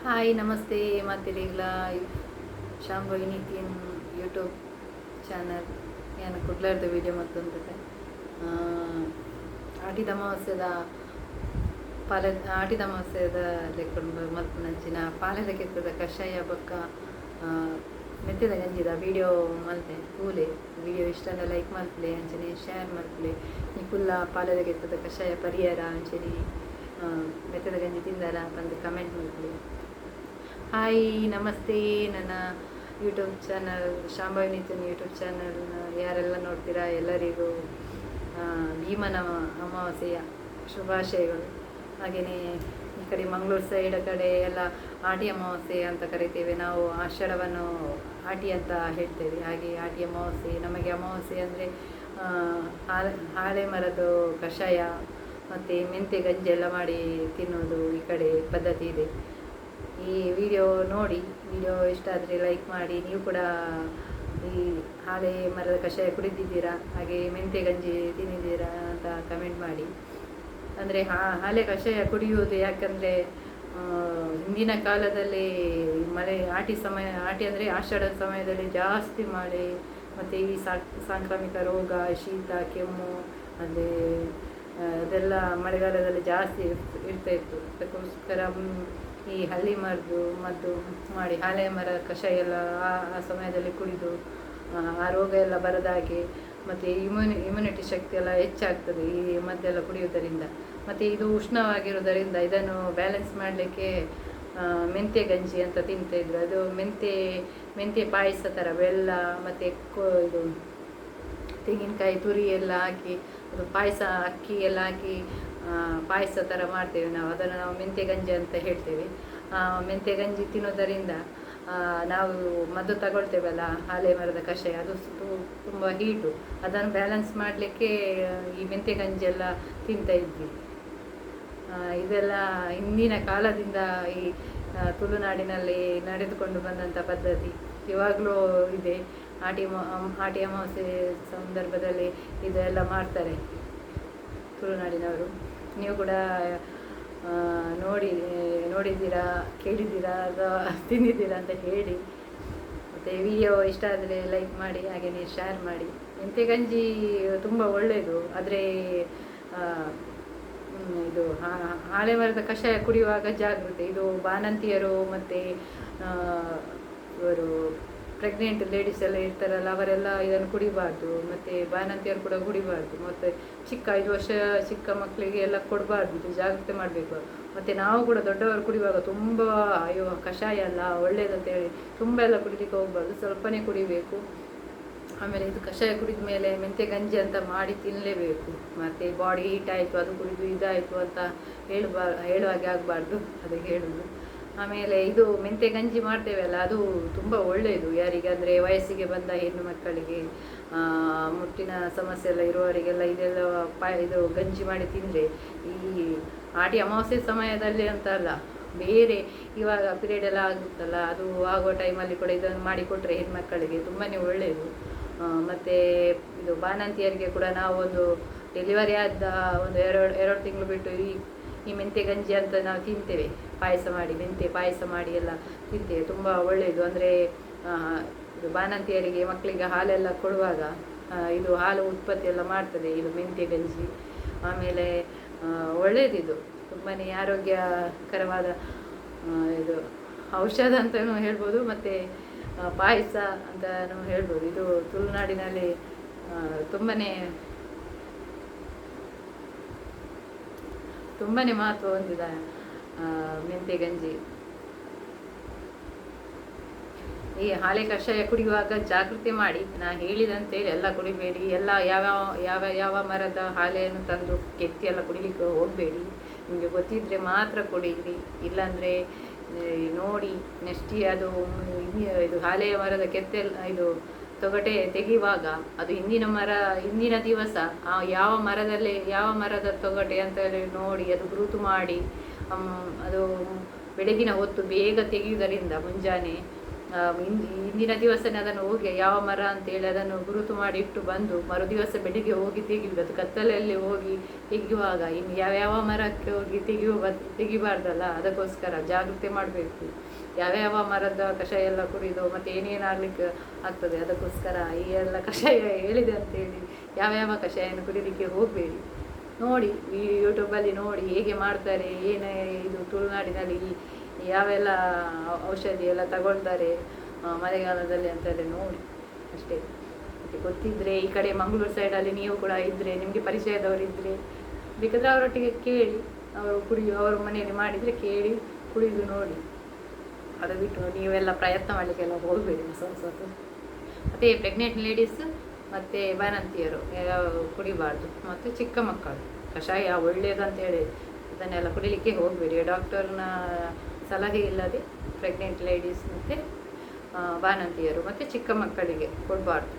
Hi ನಮಸ್ತೆ ಮಾತಿರಿಗಳ Shambhavi Nitin YouTube channel ಏನು ಕುಡ್ಲಾರ್ದ video ಮತ್ತೊಂದಿದೆ ಆಟಿದ ಅಮಾವಾಸ್ಯದ ಪಾಲ ಆಟಿದ ಅಮಾವಾಸ್ಯದ ಲೆಕ್ಕೊಂಡು ಮತ್ತು ನಂಚಿನ ಪಾಲದ ಕೆತ್ತದ ಕಷಾಯ ಬೊಕ್ಕ ಮೆತ್ತದ ಗಂಜಿದ ವೀಡಿಯೋ ಮಲ್ತೆ ಕೂಲೆ ವೀಡಿಯೋ ಇಷ್ಟನ ಲೈಕ್ ಮಾಡ್ತಲೆ ಅಂಚನೆ ಶೇರ್ ಮಾಡ್ತಲೆ ಈ ಕುಲ್ಲ ಪಾಲದ ಕೆತ್ತದ ಕಷಾಯ ಪರಿಹಾರ ಅಂಚನೆ ಮೆತ್ತದ ಗಂಜಿ ತಿಂದಾರ ಅಂತಂದು ಕಮೆಂಟ್ ಮಾಡ್ತಲೆ. ಹಾಯ್ ನಮಸ್ತೆ, ನನ್ನ YouTube channel Shambhavi Nitin YouTube channel ಯಾರೆಲ್ಲ ನೋಡ್ತೀರಾ ಎಲ್ಲರಿಗೂ ಭೀಮನ ಅಮಾವಾಸ್ಯೆಯ ಶುಭಾಶಯಗಳು. ಹಾಗೆಯೇ ಈ ಕಡೆ ಮಂಗಳೂರು ಸೈಡ್ ಕಡೆ ಎಲ್ಲ ಆಟಿ ಅಮಾವಾಸ್ಯೆ ಅಂತ ಕರಿತೇವೆ ನಾವು, ಆಷಾಢವನ್ನು ಆಟಿ ಅಂತ ಹೇಳ್ತೇವೆ. ಹಾಗೆ ಆಟಿ ಅಮಾವಾಸ್ಯೆ, ನಮಗೆ ಅಮಾವಾಸ್ಯೆ ಅಂದರೆ ಹಾಳೆ ಮರದ ಕಷಾಯ ಮತ್ತು ಮೆಂತ್ಯ ಗಂಜಿ ಎಲ್ಲ ಮಾಡಿ ತಿನ್ನೋದು ಈ ಕಡೆ ಪದ್ಧತಿ ಇದೆ. ಈ ವಿಡಿಯೋ ನೋಡಿ, ವಿಡಿಯೋ ಇಷ್ಟ ಆದರೆ ಲೈಕ್ ಮಾಡಿ. ನೀವು ಕೂಡ ಈ ಹಾಲೆ ಮರದ ಕಷಾಯ ಕುಡಿದಿದ್ದೀರಾ, ಹಾಗೆ ಮೆಂತ್ಯ ಗಂಜಿ ತಿಂದಿದ್ದೀರಾ ಅಂತ ಕಮೆಂಟ್ ಮಾಡಿ. ಅಂದರೆ ಹಾಲೆ ಕಷಾಯ ಕುಡಿಯುವುದು ಯಾಕಂದರೆ ಹಿಂದಿನ ಕಾಲದಲ್ಲಿ ಮಳೆ ಆಟಿ ಅಂದರೆ ಆಷಾಢದ ಸಮಯದಲ್ಲಿ ಜಾಸ್ತಿ ಮಳೆ ಮತ್ತು ಈ ಸಾಂಕ್ರಾಮಿಕ ರೋಗ, ಶೀತ, ಕೆಮ್ಮು ಅದೆಲ್ಲ ಮಳೆಗಾಲದಲ್ಲಿ ಜಾಸ್ತಿ ಇರ್ತಾಯಿತ್ತು. ಅದಕ್ಕೋಸ್ಕರ ಈ ಹಳ್ಳಿ ಮದ್ದು ಮಾಡಿ ಹಾಲೆ ಮರ ಕಷಾಯ ಎಲ್ಲ ಆ ಸಮಯದಲ್ಲಿ ಕುಡಿದು ಆ ರೋಗ ಎಲ್ಲ ಬರದಾಗೆ ಮತ್ತು ಇಮ್ಯುನಿಟಿ ಶಕ್ತಿ ಎಲ್ಲ ಹೆಚ್ಚಾಗ್ತದೆ ಈ ಮದ್ದೆಲ್ಲ ಕುಡಿಯೋದರಿಂದ. ಮತ್ತು ಇದು ಉಷ್ಣವಾಗಿರೋದರಿಂದ ಇದನ್ನು ಬ್ಯಾಲೆನ್ಸ್ ಮಾಡಲಿಕ್ಕೆ ಮೆಂತ್ಯ ಗಂಜಿ ಅಂತ ತಿಂತಾಯಿದ್ರು. ಅದು ಮೆಂತ್ಯ ಪಾಯಸ ಥರ ಬೆಲ್ಲ ಮತ್ತು ಇದು ತೆಂಗಿನಕಾಯಿ ತುರಿ ಎಲ್ಲ ಹಾಕಿ ಅದು ಪಾಯಸ, ಅಕ್ಕಿ ಎಲ್ಲ ಹಾಕಿ ಪಾಯಸ ಥರ ಮಾಡ್ತೇವೆ ನಾವು. ಅದನ್ನು ನಾವು ಮೆಂತ್ಯ ಗಂಜಿ ಅಂತ ಹೇಳ್ತೇವೆ. ಮೆಂತ್ಯ ಗಂಜಿ ತಿನ್ನೋದರಿಂದ ನಾವು ಮದ್ದು ತಗೊಳ್ತೇವಲ್ಲ ಹಾಲೆ ಮರದ ಕಷಾಯ, ಅದು ತುಂಬ ಹೀಟು. ಅದನ್ನು ಬ್ಯಾಲೆನ್ಸ್ ಮಾಡಲಿಕ್ಕೆ ಈ ಮೆಂತ್ಯ ಗಂಜಿ ಎಲ್ಲ ತಿಂತಾಯಿದ್ವಿ. ಇದೆಲ್ಲ ಹಿಂದಿನ ಕಾಲದಿಂದ ಈ ತುಳುನಾಡಿನಲ್ಲಿ ನಡೆದುಕೊಂಡು ಬಂದಂಥ ಪದ್ಧತಿ ಇವಾಗಲೂ ಇದೆ. ಆಟಿ ಅಮಾವಾಸ್ಯೆ ಸಂದರ್ಭದಲ್ಲಿ ಇದೆಲ್ಲ ಮಾಡ್ತಾರೆ ತುಳುನಾಡಿನವರು. ನೀವು ಕೂಡ ನೋಡಿದ್ದೀರಾ, ಕೇಳಿದ್ದೀರಾ ಅಥವಾ ತಿಂದಿದ್ದೀರಾ ಅಂತ ಹೇಳಿ. ಮತ್ತು ವಿಡಿಯೋ ಇಷ್ಟ ಆದರೆ ಲೈಕ್ ಮಾಡಿ, ಹಾಗೆಯೇ ಶೇರ್ ಮಾಡಿ. ಮೆಂತ್ಯ ಗಂಜಿ ತುಂಬ ಒಳ್ಳೆಯದು. ಆದರೆ ಇದು ಹಾಳೆ ಮರದ ಕಷಾಯ ಕುಡಿಯುವಾಗ ಜಾಗೃತೆ. ಇದು ಬಾಣಂತಿಯರು ಮತ್ತು ಇವರು ಪ್ರೆಗ್ನೆಂಟ್ ಲೇಡೀಸ್ ಎಲ್ಲ ಇರ್ತಾರಲ್ಲ, ಅವರೆಲ್ಲ ಇದನ್ನು ಕುಡಿಬಾರ್ದು. ಮತ್ತು ಬಾಣಂತಿಯರು ಕೂಡ ಕುಡಿಬಾರ್ದು. ಮತ್ತು 5 ವರ್ಷ ಚಿಕ್ಕ ಮಕ್ಕಳಿಗೆ ಎಲ್ಲ ಕೊಡಬಾರ್ದು. ಇದು ಜಾಗ್ರತೆ ಮಾಡಬೇಕು. ಮತ್ತು ನಾವು ಕೂಡ ದೊಡ್ಡವರು ಕುಡಿಯುವಾಗ ತುಂಬ ಕಷಾಯ ಅಲ್ಲ ಒಳ್ಳೆಯದಂತೇಳಿ ತುಂಬ ಎಲ್ಲ ಕುಡಿಲಿಕ್ಕೆ ಹೋಗ್ಬಾರ್ದು, ಸ್ವಲ್ಪನೇ ಕುಡಿಬೇಕು. ಆಮೇಲೆ ಇದು ಕಷಾಯ ಕುಡಿದ ಮೇಲೆ ಮೆಂತ್ಯ ಗಂಜಿ ಅಂತ ಮಾಡಿ ತಿನ್ನಲೇಬೇಕು. ಮತ್ತು ಬಾಡಿ ಹೀಟ್ ಆಯಿತು, ಅದು ಕುಡಿದು ಇದಾಯಿತು ಅಂತ ಹೇಳುವಾಗೆ ಆಗಬಾರ್ದು, ಅದಕ್ಕೆ ಹೇಳೋದು. ಆಮೇಲೆ ಇದು ಮೆಂತ್ಯ ಗಂಜಿ ಮಾಡ್ತೇವಲ್ಲ, ಅದು ತುಂಬ ಒಳ್ಳೆಯದು ಯಾರಿಗಾದರೆ ವಯಸ್ಸಿಗೆ ಬಂದ ಹೆಣ್ಣು ಮಕ್ಕಳಿಗೆ, ಮುಟ್ಟಿನ ಸಮಸ್ಯೆ ಎಲ್ಲ ಇರುವವರಿಗೆಲ್ಲ ಇದೆಲ್ಲ ಇದು ಗಂಜಿ ಮಾಡಿ ತಿಂದರೆ ಈ ಆಟಿ ಅಮಾವಾಸ್ಯೆ ಸಮಯದಲ್ಲಿ ಅಂತ ಅಲ್ಲ, ಬೇರೆ ಇವಾಗ ಪೀರಿಯಡ್ ಎಲ್ಲ ಆಗುತ್ತಲ್ಲ, ಅದು ಆಗುವ ಟೈಮಲ್ಲಿ ಕೂಡ ಇದನ್ನು ಮಾಡಿಕೊಟ್ರೆ ಹೆಣ್ಮಕ್ಕಳಿಗೆ ತುಂಬಾ ಒಳ್ಳೆಯದು. ಮತ್ತು ಇದು ಬಾಣಂತಿಯರಿಗೆ ಕೂಡ ನಾವು ಒಂದು ಡೆಲಿವರಿ ಆದ ಒಂದು ಎರಡು ತಿಂಗಳು ಬಿಟ್ಟು ಈ ಮೆಂತ್ಯ ಗಂಜಿ ಅಂತ ನಾವು ತಿಂತೇವೆ. ಪಾಯಸ ಮಾಡಿ, ಮೆಂತ್ಯ ಪಾಯಸ ಮಾಡಿ ಎಲ್ಲ ತಿಂತೇವೆ. ತುಂಬ ಒಳ್ಳೆಯದು. ಅಂದರೆ ಇದು ಬಾಣಂತಿಯರಿಗೆ, ಮಕ್ಕಳಿಗೆ ಹಾಲೆಲ್ಲ ಕೊಡುವಾಗ ಇದು ಹಾಲು ಉತ್ಪತ್ತಿ ಎಲ್ಲ ಮಾಡ್ತದೆ ಇದು ಮೆಂತ್ಯ ಗಂಜಿ. ಆಮೇಲೆ ಒಳ್ಳೆಯದಿದು, ತುಂಬಾ ಆರೋಗ್ಯಕರವಾದ ಇದು ಔಷಧ ಅಂತಲೂ ಹೇಳ್ಬೋದು, ಮತ್ತು ಪಾಯಸ ಅಂತಲೂ ಹೇಳ್ಬೋದು. ಇದು ತುಳುನಾಡಿನಲ್ಲಿ ತುಂಬಾ ಮಹತ್ವ ಹೊಂದಿದ ಮೆಂತ್ಯ ಗಂಜಿ. ಈ ಹಾಲೆ ಕಷಾಯ ಕುಡಿಯುವಾಗ ಜಾಗೃತಿ ಮಾಡಿ, ನಾನು ಹೇಳಿದಂತೇಳಿ ಎಲ್ಲ ಕುಡಿಬೇಡಿ. ಎಲ್ಲ ಯಾವ ಮರದ ಹಾಲೆಯನ್ನು ತಂದು ಕೆತ್ತಿ ಎಲ್ಲ ಕುಡಿಲಿಕ್ಕೆ ಹೋಗಬೇಡಿ. ನಿಮಗೆ ಗೊತ್ತಿದ್ದರೆ ಮಾತ್ರ ಕುಡೀರಿ, ಇಲ್ಲಾಂದರೆ ನೋಡಿ ನೆಕ್ಸ್ಟ್ ಅದು ಇದು ಹಾಲೆಯ ಮರದ ಇದು ತೊಗಟೆ ತೆಗೆಯುವಾಗ ಅದು ಹಿಂದಿನ ದಿವಸ ಯಾವ ಮರದ ತೊಗಟೆ ಅಂತ ನೋಡಿ ಅದು ಗುರುತು ಮಾಡಿ, ಅದು ಬೆಳಗಿನ ಹೊತ್ತು ಬೇಗ ತೆಗೆಯುವುದರಿಂದ ಮುಂಜಾನೆ ಇಂದಿನ ದಿವಸನೇ ಅದನ್ನು ಹೋಗಿ ಯಾವ ಮರ ಅಂತೇಳಿ ಅದನ್ನು ಗುರುತು ಮಾಡಿ ಇಟ್ಟು ಬಂದು ಮರುದಿವಸ ಬೆಳಿಗ್ಗೆ ಹೋಗಿ ತೆಗಿಬೇಕು. ಕತ್ತಲಲ್ಲಿ ಹೋಗಿ ತೆಗೆಯುವಾಗ ಇನ್ನು ಯಾವ್ಯಾವ ಮರಕ್ಕೆ ಹೋಗಿ ತೆಗಿಬಾರ್ದಲ್ಲ, ಅದಕ್ಕೋಸ್ಕರ ಜಾಗೃತಿ ಮಾಡಬೇಕು. ಯಾವ್ಯಾವ ಮರದ ಕಷಾಯ ಎಲ್ಲ ಕುಡಿದು ಮತ್ತು ಏನೇನಾಗಲಿಕ್ಕೆ ಆಗ್ತದೆ, ಅದಕ್ಕೋಸ್ಕರ ಈ ಎಲ್ಲ ಕಷಾಯ ಹೇಳಿದೆ ಅಂತೇಳಿ ಯಾವ್ಯಾವ ಕಷಾಯನ ಕುಡಿಲಿಕ್ಕೆ ಹೋಗಬೇಡಿ. ನೋಡಿ ಈ ಯೂಟ್ಯೂಬಲ್ಲಿ ನೋಡಿ ಹೇಗೆ ಮಾಡ್ತಾರೆ, ಏನು ಇದು ತುಳುನಾಡಿನಲ್ಲಿ ಯಾವೆಲ್ಲ ಔಷಧಿ ಎಲ್ಲ ತಗೊಳ್ತಾರೆ ಮಳೆಗಾಲದಲ್ಲಿ ಅಂತೇಳಿ ನೋಡಿ ಅಷ್ಟೇ. ಮತ್ತು ಗೊತ್ತಿದ್ದರೆ ಈ ಕಡೆ ಮಂಗಳೂರು ಸೈಡಲ್ಲಿ ನೀವು ಕೂಡ ಇದ್ದರೆ, ನಿಮಗೆ ಪರಿಚಯದವರು ಇದ್ದರೆ ಬೇಕಾದರೆ ಅವರೊಟ್ಟಿಗೆ ಕೇಳಿ, ಅವ್ರ ಮನೆಯಲ್ಲಿ ಮಾಡಿದರೆ ಕೇಳಿ ಕುಡಿದು ನೋಡಿ. ಅದು ಬಿಟ್ಟು ನೀವೆಲ್ಲ ಪ್ರಯತ್ನ ಮಾಡಲಿಕ್ಕೆಲ್ಲ ಹೋಗಬೇಡಿ ಸ್ವಲ್ಪ. ಮತ್ತು ಪ್ರೆಗ್ನೆಂಟ್ ಲೇಡೀಸ್ ಮತ್ತು ಬಾಣಂತಿಯರು ಕುಡಿಬಾರ್ದು, ಮತ್ತು ಚಿಕ್ಕ ಮಕ್ಕಳು ಕಷಾಯ ಒಳ್ಳೆಯದಂತೇಳಿ ಅದನ್ನೆಲ್ಲ ಕುಡಿಲಿಕ್ಕೆ ಹೋಗಬೇಡಿ. ಡಾಕ್ಟರ್ನ ಸಲಹೆ ಇಲ್ಲದೆ ಪ್ರೆಗ್ನೆಂಟ್ ಲೇಡೀಸ್ ಮತ್ತು ಬಾಣಂತಿಯರು ಮತ್ತು ಚಿಕ್ಕ ಮಕ್ಕಳಿಗೆ ಕೊಡಬಾರ್ದು.